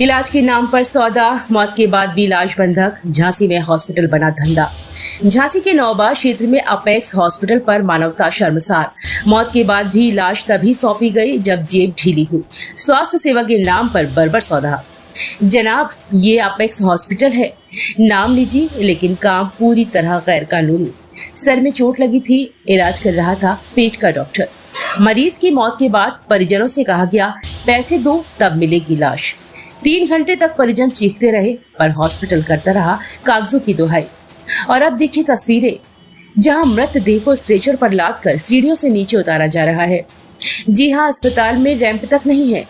इलाज के नाम पर सौदा, मौत के बाद भी इलाज बंधक। झांसी में हॉस्पिटल बना धंधा। झांसी के नौबा क्षेत्र में अपेक्स हॉस्पिटल पर मानवता शर्मसार। मौत के बाद भी इलाज तभी सौंपी गई जब जेब ढीली हुई। स्वास्थ्य सेवा के नाम पर बर्बर सौदा। जनाब, ये अपेक्स हॉस्पिटल है, नाम लीजिए, लेकिन काम पूरी तरह गैर कानूनी। सर में चोट लगी थी, इलाज कर रहा था पेट का डॉक्टर। मरीज की मौत के बाद परिजनों से कहा गया, पैसे दो तब मिलेगी लाश। 3 घंटे तक परिजन चीखते रहे, पर हॉस्पिटल करता रहा कागजों की दुहाई। और अब देखिए तस्वीरें, जहां मृतदेह को स्ट्रेचर पर लादकर सीढ़ियों से नीचे उतारा जा रहा है। जी हां, अस्पताल में रैंप तक नहीं है।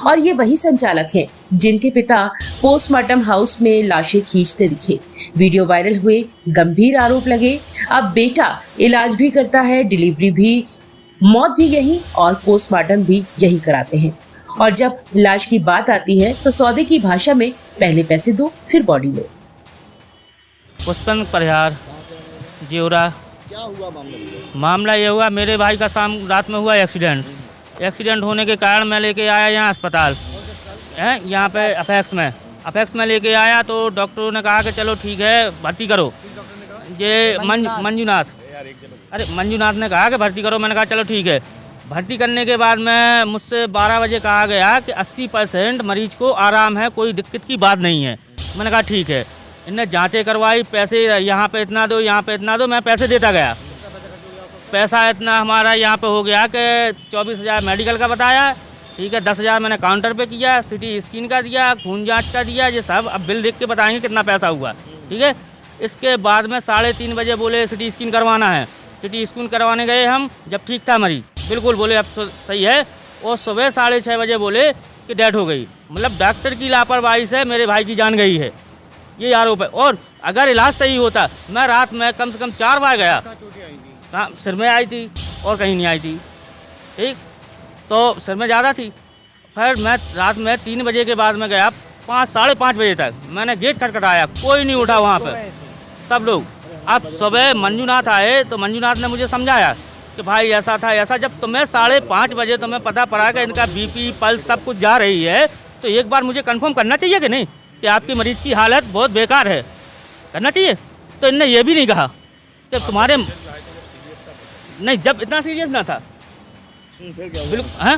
और ये वही संचालक हैं जिनके पिता पोस्टमार्टम हाउस में लाशें खींचते दिखे। वीडियो वायरल हुए, गंभीर आरोप लगे। अब बेटा इलाज भी करता है, डिलीवरी भी, मौत भी यही और पोस्टमार्टम भी यही कराते हैं। और जब लाश की बात आती है तो सौदे की भाषा में पहले पैसे दो फिर बॉडी लो। पुष्पन परिहार जेवरा। क्या हुआ मामला ये हुआ, मेरे भाई का रात में हुआ एक्सीडेंट होने के कारण मैं लेके आया यहाँ अस्पताल है, यहाँ पे अपेक्स में लेके आया तो डॉक्टरों ने कहा कि चलो ठीक है भर्ती करो। ये मंजूनाथ ने कहा कि भर्ती करो। मैंने कहा चलो ठीक है। भर्ती करने के बाद में मुझसे 12 बजे कहा गया कि 80% मरीज को आराम है, कोई दिक्कत की बात नहीं है। मैंने कहा ठीक है। इनने जांचें करवाई, पैसे यहाँ पे इतना दो, यहाँ पे इतना दो, मैं पैसे देता गया। पैसा इतना हमारा यहाँ पे हो गया कि 24,000 मेडिकल का बताया, ठीक है। 10,000 मैंने काउंटर पे किया, सिटी स्कैन का दिया, खून जांच का दिया, ये सब अब बिल देख के बताएंगे कितना पैसा हुआ, ठीक है। इसके बाद में 3:30 बजे बोले सिटी स्कैन करवाना है। सिटी स्कैन करवाने गए हम, जब ठीक था मरीज, बिल्कुल बोले अब सही है, और सुबह 6:30 बजे बोले कि डेथ हो गई। मतलब डॉक्टर की लापरवाही से मेरे भाई की जान गई है, ये आरोप है। और अगर इलाज सही होता, मैं रात में कम से कम 4 बार गया। हाँ, सिर में आई थी और कहीं नहीं आई थी, ठीक, तो सिर में ज़्यादा थी। फिर मैं रात में 3 बजे के बाद में गया, 5 साढ़े 5 बजे तक मैंने गेट खटखटाया, कोई नहीं उठा वहाँ पर, सब लोग। अब सुबह मंजूनाथ आए तो मंजूनाथ ने मुझे समझाया कि भाई ऐसा था ऐसा। जब तुम्हें 5:30 बजे तुम्हें पता पड़ा कि इनका बीपी पल्स सब कुछ जा रही है, तो एक बार मुझे कंफर्म करना चाहिए कि नहीं कि आपकी मरीज की हालत बहुत बेकार है, करना चाहिए। तो इनने ये भी नहीं कहा कि तुम्हारे नहीं, जब इतना सीरियस ना था, बिल्कुल। हाँ,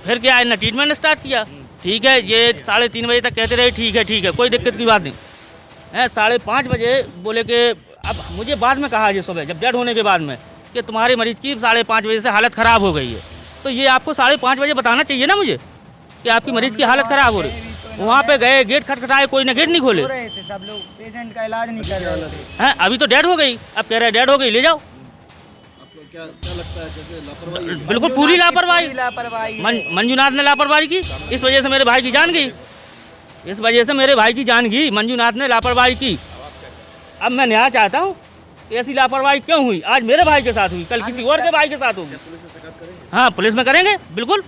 फिर क्या, इन्हें ट्रीटमेंट स्टार्ट किया, ठीक है। ये 3:30 बजे तक कहते रहे ठीक है, कोई दिक्कत की बात नहीं है। 5:30 बजे बोले कि अब मुझे बाद में कहा ये सुबह जब डेड होने के बाद में कि तुम्हारे मरीज की 5:30 बजे से हालत ख़राब हो गई है। तो ये आपको 5:30 बजे बताना चाहिए ना मुझे कि आपकी मरीज की हालत ख़राब हो रही। वहाँ पे गए, गेट खटखटाए, कोई ने गेट नहीं खोले। सब लोग पेशेंट का इलाज नहीं कर रहे थे। हैं, अभी तो डेड हो गई, अब कह रहे डेड हो गई, ले जाओ। क्या लगता है, जैसे लापरवाही? बिल्कुल पूरी लापरवाही। मंजूनाथ ने लापरवाही की, इस वजह से मेरे भाई की जान गई। मंजूनाथ ने लापरवाही की। अब मैं न्याय चाहता हूँ, ऐसी लापरवाही क्यों हुई? आज मेरे भाई के साथ हुई, कल किसी और के भाई के साथ होगी। हाँ, पुलिस में करेंगे, बिल्कुल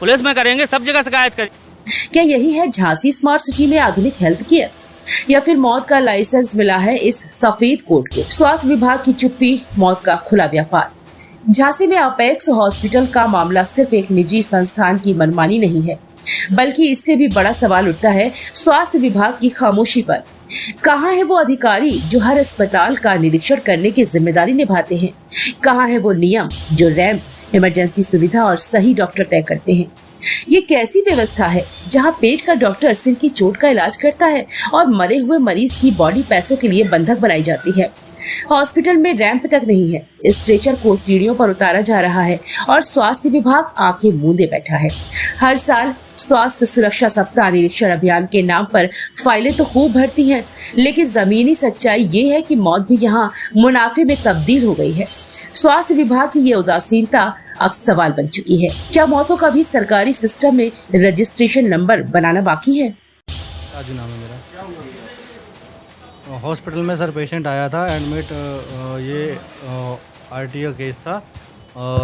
पुलिस में करेंगे, सब जगह शिकायत करेंगे। क्या यही है झांसी स्मार्ट सिटी में आधुनिक हेल्थ केयर, या फिर मौत का लाइसेंस मिला है इस सफेद कोट को? स्वास्थ्य विभाग की चुप्पी, मौत का खुला व्यापार। झांसी में अपेक्स हॉस्पिटल का मामला सिर्फ एक निजी संस्थान की मनमानी नहीं है, बल्कि इससे भी बड़ा सवाल उठता है स्वास्थ्य विभाग की खामोशी पर। कहाँ है वो अधिकारी जो हर अस्पताल का निरीक्षण करने की जिम्मेदारी निभाते हैं? कहाँ है वो नियम जो रैंप, इमरजेंसी सुविधा और सही डॉक्टर तय करते हैं? ये कैसी व्यवस्था है जहाँ पेट का डॉक्टर सिर की चोट का इलाज करता है और मरे हुए मरीज की बॉडी पैसों के लिए बंधक बनाई जाती है? हॉस्पिटल में रैंप तक नहीं है, स्ट्रेचर को सीढ़ियों पर उतारा जा रहा है और स्वास्थ्य विभाग आंखें मूंदे बैठा है। हर साल स्वास्थ्य सुरक्षा सप्ताह निरीक्षण अभियान के नाम पर फाइलें तो खूब भरती हैं, लेकिन जमीनी सच्चाई ये है कि मौत भी यहाँ मुनाफे में तब्दील हो गई है। स्वास्थ्य विभाग की ये उदासीनता अब सवाल बन चुकी है। क्या मौतों का भी सरकारी सिस्टम में रजिस्ट्रेशन नंबर बनाना बाकी है? राजू नाम है मेरा। हॉस्पिटल में सर पेशेंट आया था एडमिट, ये आरटीओ केस था,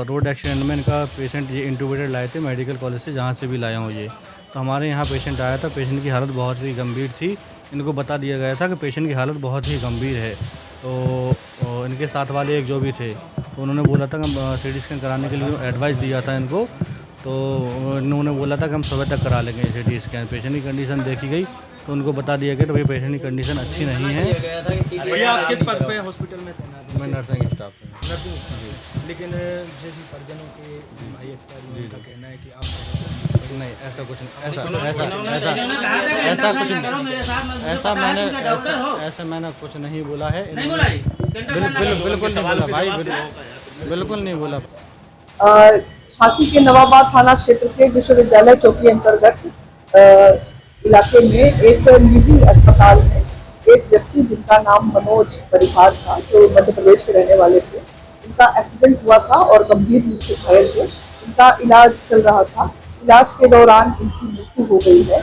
रोड एक्सीडेंट में इनका पेशेंट ये इंटूबेटेड लाए थे मेडिकल कॉलेज से, जहाँ से भी लाया हूँ ये। तो हमारे यहाँ पेशेंट आया था, पेशेंट की हालत बहुत ही गंभीर थी। इनको बता दिया गया था कि पेशेंट की हालत बहुत ही गंभीर है। तो इनके साथ वाले एक जो भी थे, तो उन्होंने बोला था कि सिटी स्कैन कराने के लिए एडवाइस दिया था इनको। तो उन्होंने बोला था कि हम सुबह तक करा लेंगे CT स्कैन। पेशेंट की कंडीशन देखी गई तो उनको बता दिया गया तो भाई पेशेंट की कंडीशन अच्छी नहीं है। भैया आप किस पद पे हॉस्पिटल में तैनात हैं? मैं नर्सिंग स्टाफ हूँ। Nursing staff. लेकिन जैसे परिजनों के भाई एक्सपायरी का कहना है कि आप नहीं, ऐसा कुछ नहीं, ऐसा मैंने कुछ नहीं बोला है। बिल्कुल नहीं बोला भाई, बिल्कुल नहीं बोला। झांसी के नवाबाद थाना क्षेत्र के विश्वविद्यालय चौकी अंतर्गत इलाके में एक निजी अस्पताल में एक व्यक्ति जिनका नाम मनोज परिहार था, जो मध्य प्रदेश के रहने वाले थे, उनका एक्सीडेंट हुआ था और गंभीर रूप से घायल थे। उनका इलाज चल रहा था। इलाज के दौरान उनकी मृत्यु हो गई है।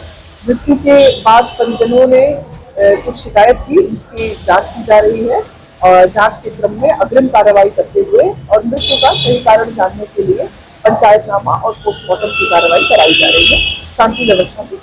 मृत्यु के बाद परिजनों ने कुछ शिकायत की, जिसकी जांच की जा रही है और जांच के क्रम में अग्रिम कार्रवाई करते हुए और मृत्यु का सही कारण जानने के लिए पंचायतनामा और पोस्टमार्टम की कार्रवाई कराई जा रही है। शांति व्यवस्था की